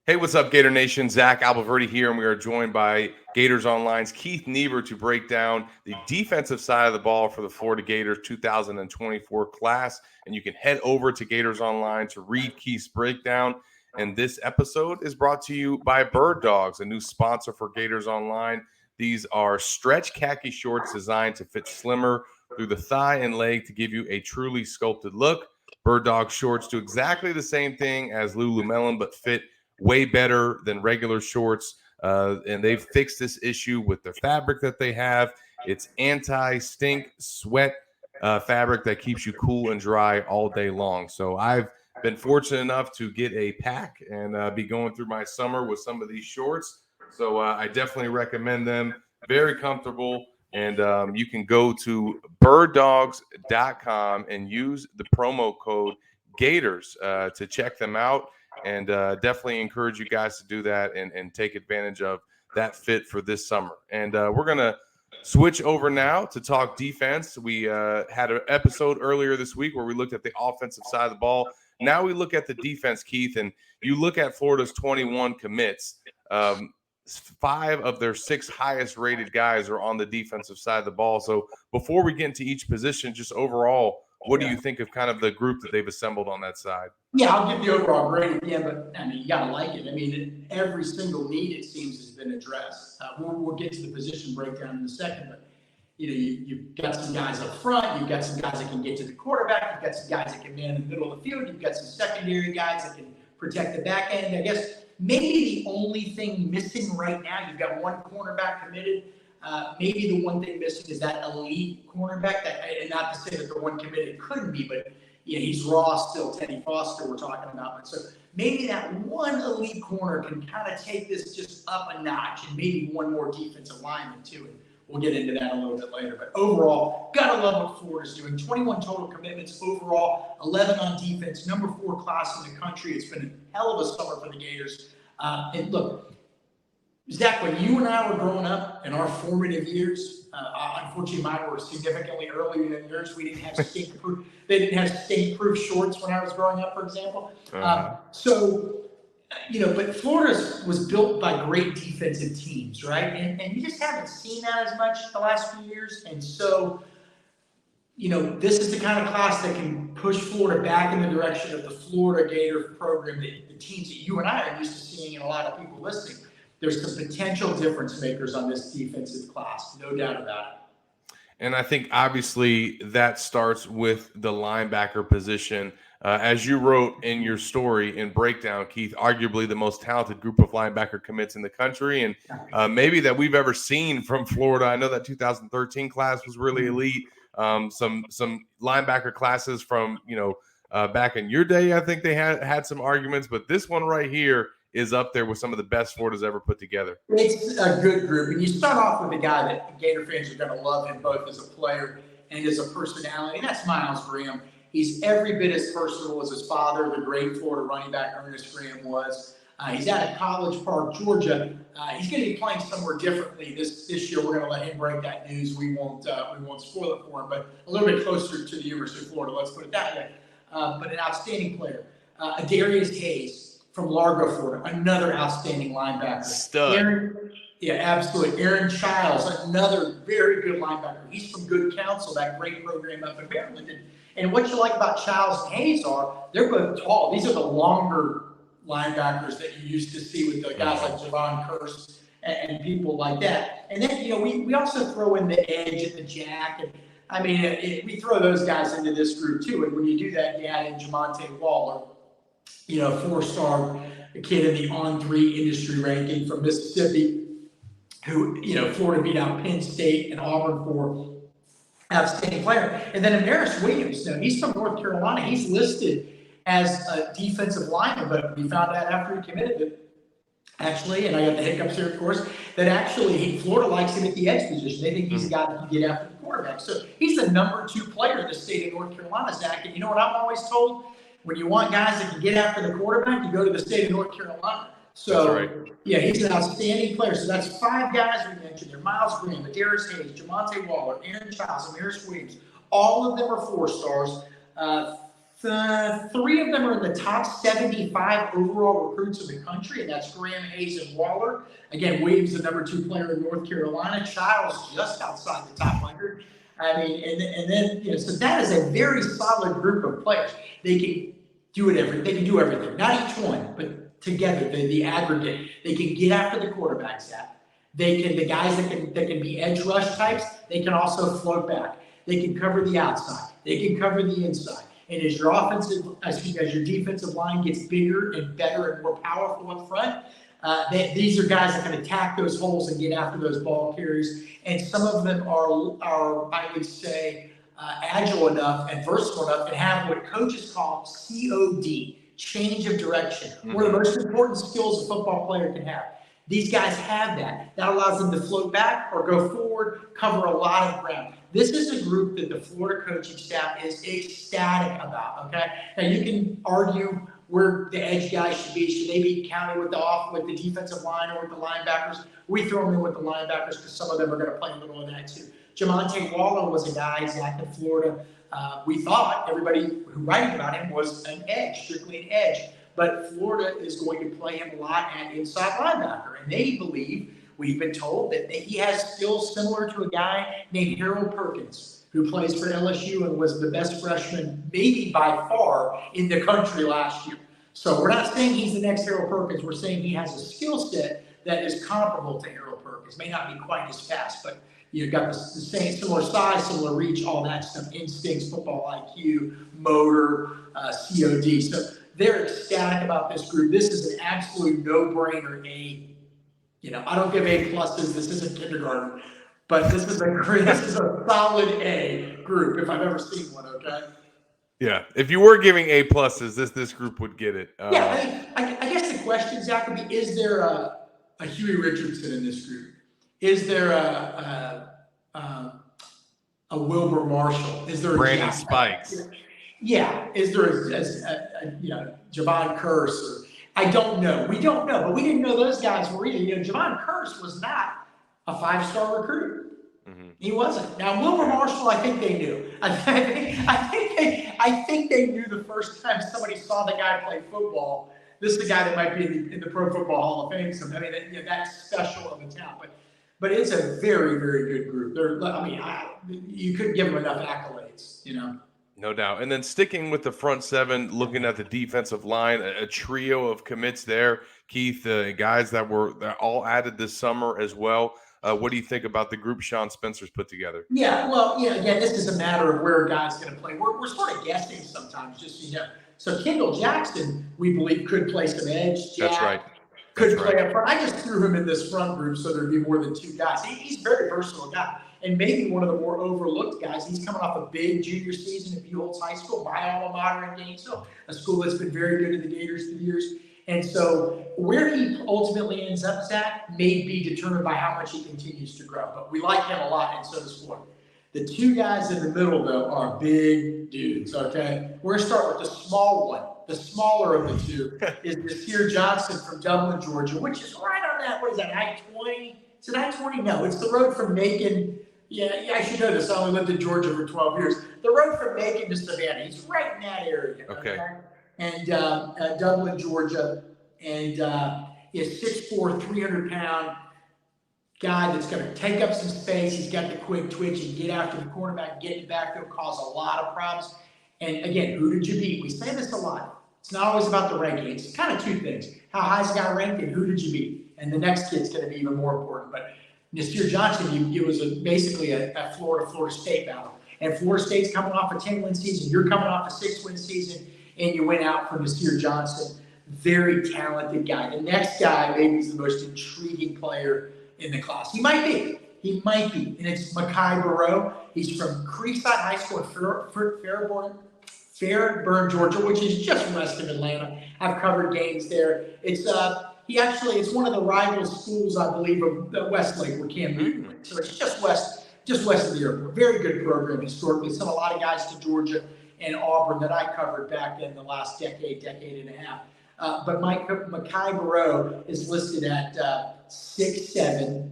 Hey, what's up, Gator Nation? Zach Albaverdi here, and we are joined by Gators Online's Keith Niebuhr to break down the defensive side of the ball for the Florida Gators 2024 class. And you can head over to Gators Online to read Keith's breakdown. And this episode is brought to you by Bird Dogs, a new sponsor for Gators Online. These are stretch khaki shorts designed to fit slimmer through the thigh and leg to give you a truly sculpted look. Bird Dog shorts do exactly the same thing as Lululemon, but fit way better than regular shorts. And they've fixed this issue with the fabric that they have. It's anti-stink sweat fabric that keeps you cool and dry all day long. So I've been fortunate enough to get a pack and be going through my summer with some of these shorts. So I definitely recommend them. Very comfortable. And you can go to birddogs.com and use the promo code Gators to check them out. And definitely encourage you guys to do that and take advantage of that fit for this summer. And we're going to switch over now to talk defense. We had an episode earlier this week where we looked at the offensive side of the ball. Now we look at the defense, Keith, and you look at Florida's 21 commits. 5 of their 6 highest rated guys are on the defensive side of the ball. So before we get into each position, just overall, what do you think of kind of the group that they've assembled on that side? Yeah, I'll give the overall grade again, but I mean, you got to like it. I mean, every single need, it seems, has been addressed. We'll get to the position breakdown in a second, but you've got some guys up front, you've got some guys that can get to the quarterback, you've got some guys that can man in the middle of the field, you've got some secondary guys that can protect the back end. I guess maybe the only thing missing right now, you've got one cornerback committed. Maybe the one thing missing is that elite cornerback. And not to say that the one committed couldn't be, but he's raw still. Teddy Foster, we're talking about. But so maybe that one elite corner can kind of take this just up a notch, and maybe one more defensive lineman too. And we'll get into that a little bit later. But overall, gotta love what Florida's doing. 21 total commitments overall, 11 on defense, number 4 class in the country. It's been a hell of a summer for the Gators. And look, Zach, when you and I were growing up in our formative years, unfortunately mine were significantly earlier than yours. We didn't have stink-proof. They didn't have stink-proof shorts when I was growing up, for example. But Florida was built by great defensive teams, right? And you just haven't seen that as much the last few years. And so, this is the kind of class that can push Florida back in the direction of the Florida Gator program, the teams that you and I are used to seeing and a lot of people listening. There's some potential difference makers on this defensive class, no doubt about it. And I think obviously that starts with the linebacker position. As you wrote in your story in breakdown, Keith, arguably the most talented group of linebacker commits in the country, and maybe that we've ever seen from Florida. I know that 2013 class was really elite. Some linebacker classes from back in your day, I think they had some arguments, but this one right here is up there with some of the best Florida's ever put together. It's a good group. And you start off with a guy that Gator fans are going to love him both as a player and as a personality. And that's Miles Graham. He's every bit as personal as his father, the great Florida running back Ernest Graham was. He's out at College Park, Georgia. He's going to be playing somewhere differently this year. We're going to let him break that news. We won't spoil it for him, but a little bit closer to the University of Florida. Let's put it that way. But an outstanding player. Darius Hayes from Largo, Florida, another outstanding linebacker. Stud. Absolutely. Aaron Childs, another very good linebacker. He's from Good Counsel, that great program up in Maryland. And what you like about Childs and Hayes they're both tall. These are the longer linebackers that you used to see with the guys like Javon Curse and people like that. And then, we also throw in the edge and the jack. And I mean, we throw those guys into this group too. And when you do that, you add in Jamonte Waller, 4-star kid in the on-3 industry ranking from Mississippi, who, Florida beat out Penn State and Auburn for outstanding player. And then Amaris Williams, he's from North Carolina. He's listed as a defensive lineman, but we found out after he committed that actually, and I got the hiccups here, of course, that actually Florida likes him at the edge position. They think he's a guy that can get after the quarterback. So he's the number 2 player in the state of North Carolina, Zach. And you know what I'm always told? When you want guys that can get after the quarterback, you go to the state of North Carolina. So, right. He's an outstanding player. So that's 5 guys we mentioned there. Miles Graham, Darius Hayes, Jamonte Waller, Aaron Childs, Amaris Williams. All of them are 4 stars. Three of them are in the top 75 overall recruits in the country, and that's Graham, Hayes, and Waller. Again, Williams, the number 2 player in North Carolina. Childs just outside the top 100. I mean, and then so that is a very solid group of players. They can do it They can do everything. Not each one, but together, the aggregate. They can get after the quarterback, Zach. The guys that can be edge rush types. They can also float back. They can cover the outside. They can cover the inside. And as your defensive line gets bigger and better and more powerful up front, these are guys that can attack those holes and get after those ball carries. And some of them are I would say, agile enough and versatile enough and have what coaches call COD, change of direction, one of the most important skills a football player can have. These guys have that. That allows them to float back or go forward, cover a lot of ground. This is a group that the Florida coaching staff is ecstatic about, okay? Now, you can argue where the edge guys should be. Should they be counted with the defensive line or with the linebackers? We throw them in with the linebackers because some of them are going to play a little of that too. Jamonte Waller was a guy, Zach, in Florida. We thought everybody who writing about him was an edge, strictly an edge. But Florida is going to play him a lot at inside linebacker. And they believe, we've been told, that he has skills similar to a guy named Harold Perkins, who plays for LSU and was the best freshman, maybe by far, in the country last year. So we're not saying he's the next Harold Perkins. We're saying he has a skill set that is comparable to Harold Perkins. May not be quite as fast, but you've got the same, similar size, similar reach, all that stuff, instincts, football IQ, motor, COD. So they're ecstatic about this group. This is an absolute no-brainer I don't give A pluses. This isn't kindergarten, but this is a solid A group if I've ever seen one. Okay. Yeah, if you were giving A pluses, this group would get it. I guess the question, Zach, would be: is there a Huey Richardson in this group? Is there a Wilbur Marshall? Is there a Brandon Spikes? Yeah. Is there a Javon Curse? I don't know. We don't know, but we didn't know those guys were either. Javon Curse was not a 5-star recruit. He wasn't. Now Wilbur Marshall, I think they knew. I think they knew the first time somebody saw the guy play football. This is the guy that might be in the Pro Football Hall of Fame. So, that's special of a talent. But it's a very, very good group. You couldn't give them enough accolades. No doubt. And then sticking with the front seven, looking at the defensive line, a trio of commits there. Keith, guys that were all added this summer as well. What do you think about the group Sean Spencer's put together? Yeah, well, again, this is a matter of where a guy's going to play. We're sort of guessing sometimes, just so you know. So Kendall Jackson, we believe, could play some edge. Jack That's right. Could play up front. I just threw him in this front group so there'd be more than 2 guys. He's a very versatile guy. And maybe one of the more overlooked guys. He's coming off a big junior season at Buchholz High School, my alma mater in Gainesville, a school that's been very good to the Gators for years. And so where he ultimately ends up, Zach, may be determined by how much he continues to grow. But we like him a lot, and so does Florida. The 2 guys in the middle, though, are big dudes, okay? We're going to start with the small one. The smaller of the 2 is Nasir Johnson from Dublin, Georgia, which is right on that, what is that, I-20? Is it I-20? No, it's the road from Macon. Yeah, I should know this. I only lived in Georgia for 12 years. The road from Macon to Savannah. He's right in that area. Okay. And Dublin, Georgia. And he's 6'4", 300-pound guy that's going to take up some space. He's got the quick twitch and get after the quarterback, get in the backfield, cause a lot of problems. And again, who did you beat? We say this a lot. It's not always about the ranking. It's kind of 2 things. How high's the guy ranked and who did you beat? And the next kid's going to be even more important. But Nasir Johnson, it was basically a Florida State battle. And Florida State's coming off a 10-win season. You're coming off a 6-win season, and you went out for Nasir Johnson. Very talented guy. The next guy maybe is the most intriguing player in the class. He might be. And it's Mekhi Barrow. He's from Creekside High School in Fairburn, Georgia, which is just west of Atlanta. I've covered games there. It's one of the rival schools, I believe, of Westlake, where Cam Newton went. So it's just west of the airport. Very good program historically. Sent a lot of guys to Georgia and Auburn that I covered back then the last decade and a half. But Mekhi Barrow is listed at 6'7",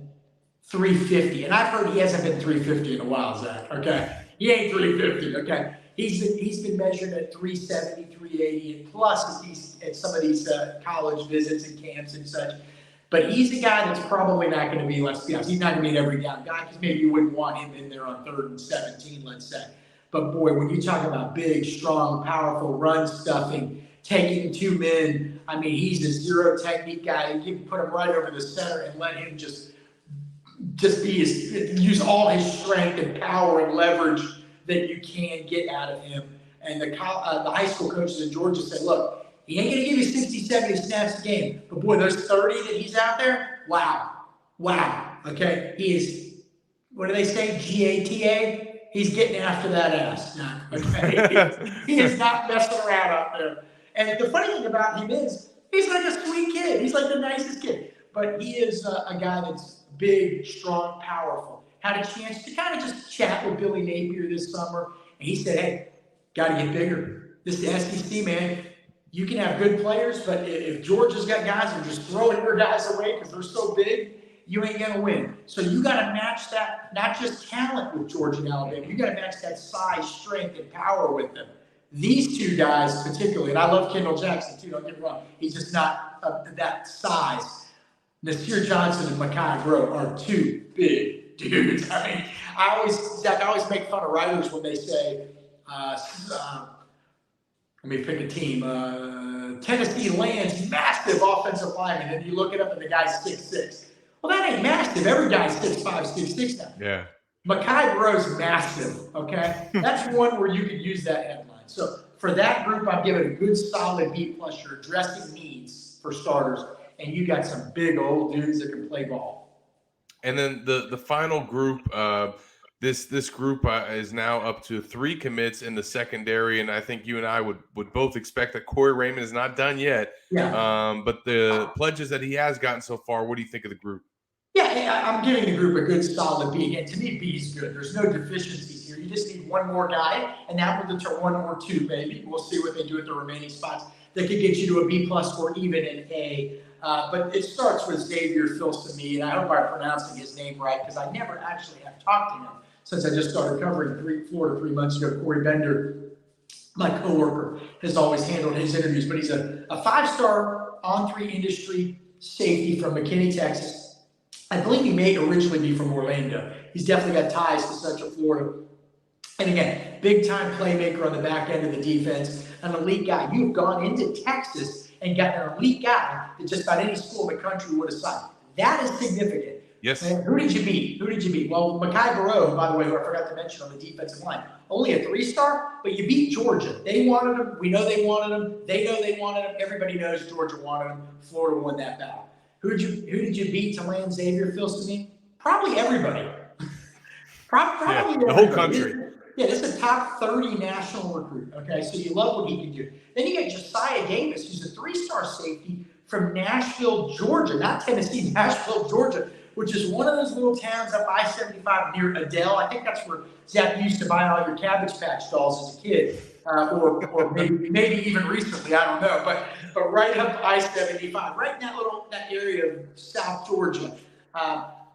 350. And I've heard he hasn't been 350 in a while, Zach. Okay. He ain't 350. Okay. he's been measured at 370, 380, and plus at some of these college visits and camps and such. But he's a guy that's probably not going to be, let's be honest, he's not going to be an every down guy because maybe you wouldn't want him in there on 3rd and 17, let's say. But boy, when you talk about big, strong, powerful run stuffing, taking 2 men, I mean, he's a zero technique guy. You can put him right over the center and let him just use all his strength and power and leverage that you can get out of him. And the high school coaches in Georgia said, look, he ain't going to give you 60, 70 snaps a game. But boy, those 30 that he's out there, wow. Okay? He is, what do they say, GATA? He's getting after that ass now. Okay? He is not messing around out there. And the funny thing about him is, he's like a sweet kid. He's like the nicest kid. But he is a guy that's big, strong, powerful. Had a chance to kind of just chat with Billy Napier this summer. And he said, hey, got to get bigger. This is the SEC, man. You can have good players, but if Georgia's got guys that are just throwing your guys away because they're so big, you ain't going to win. So you got to match that, not just talent with Georgia and Alabama. You got to match that size, strength, and power with them. These 2 guys particularly, and I love Kendall Jackson too, don't get me wrong. He's just not that size. Nasir Johnson and Mekhi Grove are 2 big dudes. I mean, I always make fun of writers when they say, let me pick a team. Tennessee lands massive offensive lineman, and you look it up, and the guy's 6'6". Well, that ain't massive. Every guy's 6'5", 6'6" now. Yeah. Mekhi Grove's massive, okay? That's one where you could use that headline. So for that group, I'm giving a good solid B+. You're addressing needs for starters, and you got some big old dudes that can play ball. And then the final group, this group is now up to 3 commits in the secondary, and I think you and I would both expect that Corey Raymond is not done yet. Yeah. But the pledges that he has gotten so far, what do you think of the group? Yeah, I'm giving the group a good solid B. Again, to me, B is good. There's no deficiencies here. You just need one more guy, and that will deter 1 or 2, maybe. We'll see what they do at the remaining spots. That could get you to a B+ or even an A. But it starts with Xavier Filsaime, and I hope I'm pronouncing his name right because I never actually have talked to him since I just started covering Florida 3 months ago. Corey Bender, my coworker, has always handled his interviews, but he's a 5-star on-3 industry safety from McKinney, Texas. I believe he may originally be from Orlando. He's definitely got ties to Central Florida. And again, big-time playmaker on the back end of the defense, an elite guy. You've gone into Texas and got an elite guy that just about any school in the country would have signed. That is significant. Yes. And who did you beat? Well, Mekhi Grove, by the way, who I forgot to mention on the defensive line, only a 3-star, but you beat Georgia. They wanted him. We know they wanted him. They know they wanted him. Everybody knows Georgia wanted him. Florida won that battle. Who did you beat to land Xavier Filsaime? Probably everybody. Probably the whole country. This is a top 30 national recruit. Okay, so you love what he can do. Then you get Josiah Davis, who's a 3-star safety from Nashville, Georgia, not Tennessee, Nashville, Georgia, which is one of those little towns up I-75 near Adele. I think that's where Zach used to buy all your Cabbage Patch dolls as a kid, or maybe even recently, I don't know. But right up I-75, right in that area of South Georgia,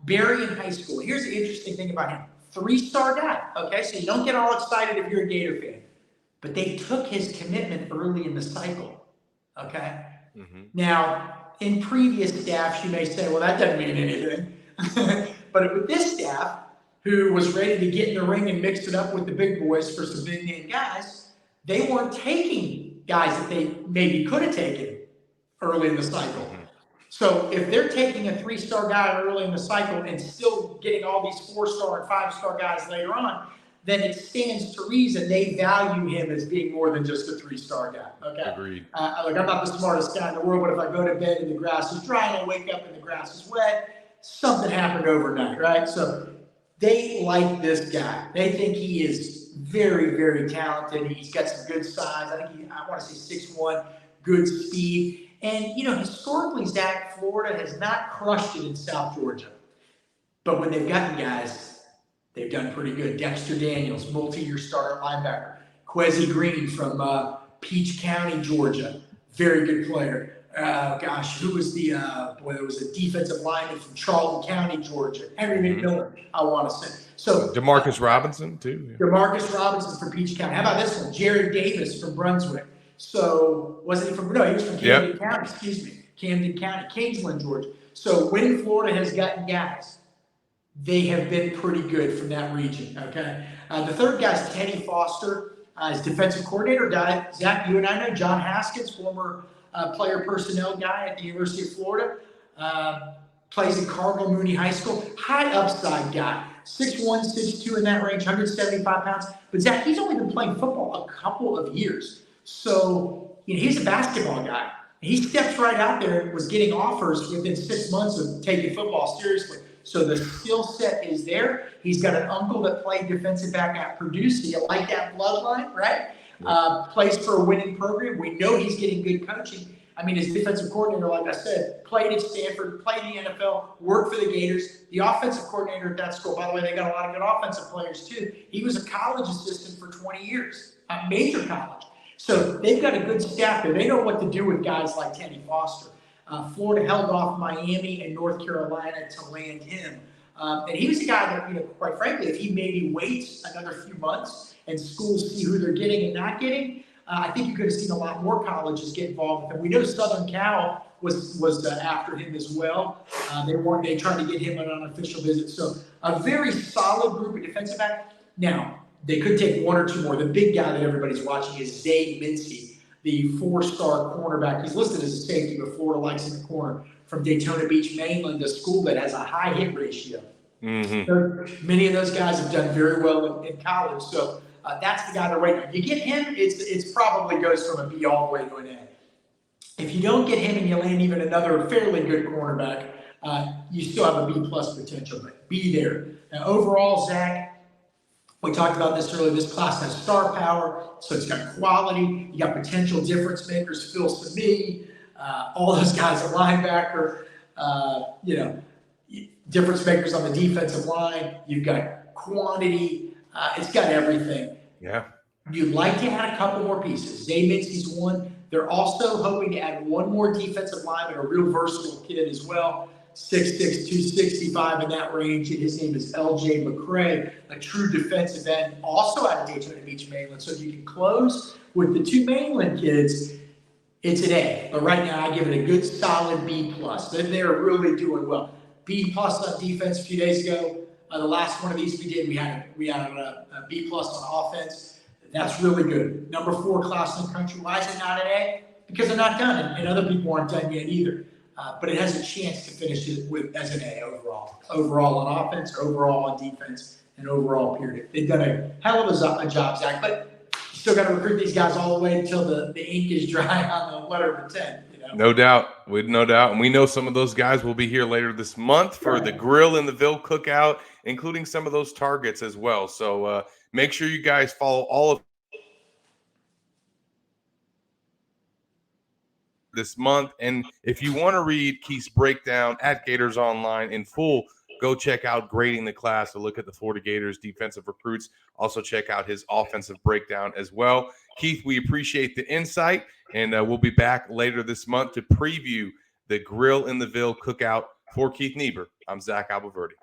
Berrien High School. Here's the interesting thing about him: 3-star guy. Okay, so you don't get all excited if you're a Gator fan, but they took his commitment early in the cycle. Okay, Now in previous staffs, you may say, well, that doesn't mean anything. But with this staff, who was ready to get in the ring and mix it up with the big boys for some big name guys, they weren't taking guys that they maybe could have taken early in the cycle. So if they're taking a 3-star guy early in the cycle and still getting all these 4-star and 5-star guys later on, then it stands to reason they value him as being more than just a 3-star guy. Okay. Agreed. Look, I'm not the smartest guy in the world, but if I go to bed and the grass is dry and I wake up and the grass is wet, something happened overnight, right? So they like this guy. They think he is very, very talented. He's got some good size. I want to say 6'1", good speed. And, historically, Zach, Florida has not crushed it in South Georgia. But when they've gotten guys, they've done pretty good. Dexter Daniels, multi-year starter linebacker. Quezzy Green from Peach County, Georgia, very good player. Gosh, who was the boy? There was a defensive lineman from Charlton County, Georgia, Henry McMillan. I want to say. So Demarcus Robinson too. Yeah. Demarcus Robinson from Peach County. How about this one? Jared Davis from Brunswick. So wasn't he from? No, he was from Camden County. Excuse me, Camden County, Kingsland, Georgia. So when Florida has gotten guys, they have been pretty good from that region. Okay. The third guy is Kenny Foster, is defensive coordinator. Guy Zach, you and I know John Haskins, former player personnel guy at the University of Florida, plays in Cardinal Mooney High School. High upside guy, 6'1", 6'2" in that range, 175 pounds. But Zach, he's only been playing football a couple of years. So he's a basketball guy. He stepped right out there and was getting offers within 6 months of taking football seriously. So the skill set is there. He's got an uncle that played defensive back at Purdue, so you like that bloodline, right? Plays for a winning program. We know he's getting good coaching. I mean, his defensive coordinator, like I said, played at Stanford, played in the NFL, worked for the Gators. The offensive coordinator at that school, by the way, they got a lot of good offensive players too. He was a college assistant for 20 years, a major college. So they've got a good staff there. They know what to do with guys like Kenny Foster. Florida held off Miami and North Carolina to land him. And he was a guy that, quite frankly, if he maybe waits another few months and schools see who they're getting and not getting, I think you could have seen a lot more colleges get involved with him. We know Southern Cal was after him as well. They tried to get him on an unofficial visit. So a very solid group of defensive backs. Now, they could take one or two more. The big guy that everybody's watching is Zay Mincy, the 4-star cornerback. He's listed as a safety, but Florida likes him in the corner, from Daytona Beach, Maryland, a school that has a high hit ratio. So many of those guys have done very well in college. So that's the guy to right now. You get him, it's probably goes from a B all the way to an A. If you don't get him and you land even another fairly good cornerback, you still have a B+ potential, but be there. Now, overall, Zach, we talked about this earlier. This class has star power, so it's got quality. You got potential difference makers, Phil Sami, all those guys at linebacker, difference makers on the defensive line. You've got quantity. It's got everything. Yeah. You'd like to add a couple more pieces. Zay Mincy's one. They're also hoping to add one more defensive lineman, a real versatile kid as well. 6'6", 265 in that range, and his name is L.J. McCray, a true defensive end, also out of Daytona Beach, Maryland. So if you can close with the two Maryland kids, it's an A. But right now, I give it a good, solid B+. They're really doing well. B+ on defense a few days ago. The last one of these we did, we had a B+ on offense. That's really good. Number 4 class in the country. Why is it not an A? Because they're not done, and other people aren't done yet either. But it has a chance to finish it as an A overall. Overall on offense, overall on defense, and overall period. They've done a hell of a job, Zach. But you still got to recruit these guys all the way until the ink is dry on the letter of intent. No doubt. No doubt. And we know some of those guys will be here later this month for the Grill in the Ville cookout, including some of those targets as well. So make sure you guys follow all of this month. And if you want to read Keith's breakdown at Gators Online in full, go check out Grading the Class to look at the Florida Gators defensive recruits. Also check out his offensive breakdown as well. Keith, we appreciate the insight, and we'll be back later this month to preview the Grill in the Ville cookout. For Keith Niebuhr, I'm Zach Albaverdi.